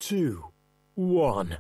2, 1.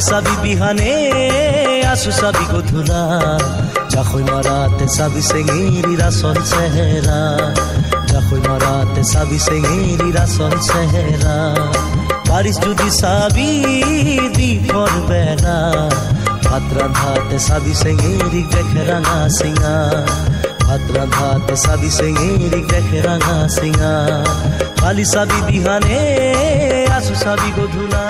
साबी बिहाने आसु साबी गधुला जाखोई माराते साबी सेंगेरी रासन सेहरा जाखोई माराते साबी सेंगेरी रासन सेहरा बारिश जुदी साबी दीपर बेला भात रांधाते साबी सेंगेरी देखे रंगा सिंगा भात रांधाते साबी सेंगेरी देखे रंगा सिंगा खाली साबी बिहाने आसु साबी गधुला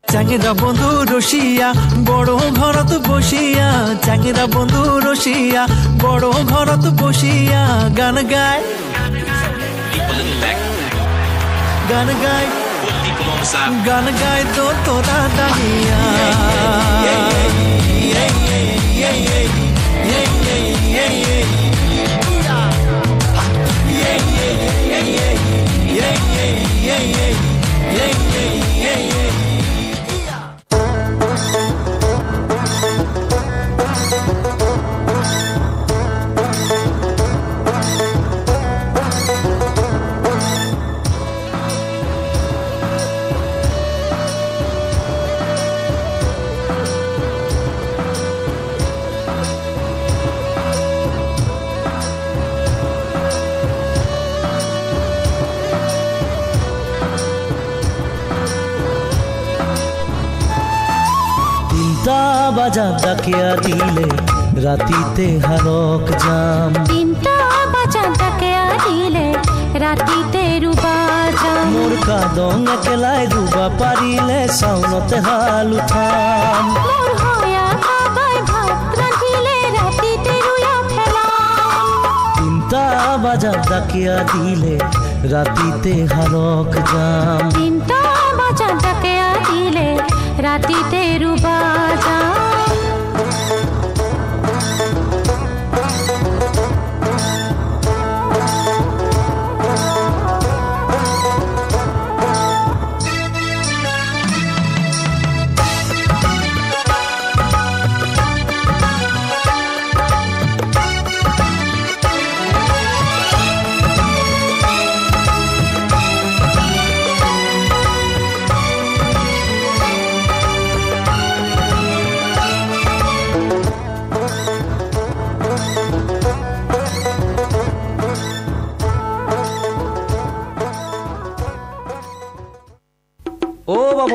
চাঙেরা বন্ধু রসিয়া বড় ঘরত বসিয়া চাঙেরা বন্ধু রসিয়া বড় ঘরত বসিয়া গান গায় গান গায় গান গায় তো তোরা দাঁড়িয়া বাজাত ডাকিয়া দিলে রাতিতে হারক যাম 3টা বাজাত ডাকিয়া দিলে রাতিতে রুবা যাম মোর কাদং একেলাই রুবা পাৰিলে চাউনতে হাল উঠাম মোৰ হয়া কাবাই ভাত ৰান্ধিলে ৰাতিতে ৰুয়া ফেলাম 3টা বাজাত ডাকিয়া দিলে ৰাতিতে হাৰক যাম 3টা বাজাত ডাকিয়া দিলে ৰাতিতে ৰুবা যাম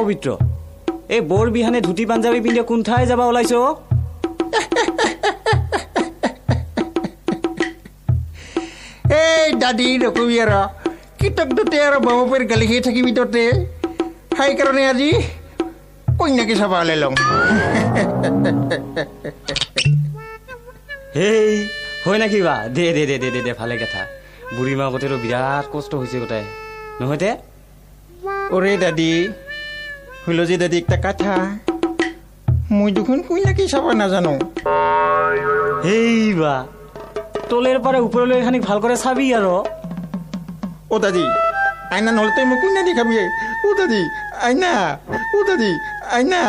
পবিত্ৰ এই বৰ বিহানে ধুতি পাঞ্জাবী পিন্ধি কোন ঠাই যাবা ওলাইছো এই দাদি নকবি আৰু কিতক দুতে আৰু বাবুপেৰ গালি খাই থাকিবি ততে সেইকাৰণে আজি কন্যাকে চাবা ওলাই লওঁ হেই হয় না কিবা দে দে দে দে দে ভালে কথা বুঢ়ী মা গতেৰো বিৰাট কষ্ট হৈছে গোটাই নহয় তে ওরে দাদি হইল যে দাদি একটা কথা মই দেখোন কন্যাকে চাবা নাজানো হেইবা তলের পারে উপরলৈ খানিক ভাল করে চাবি আৰু ও দাদি আইনা নহলে তই মোক কন্যা দেখাবি ও দাদি আইনা ও দাদি আইনা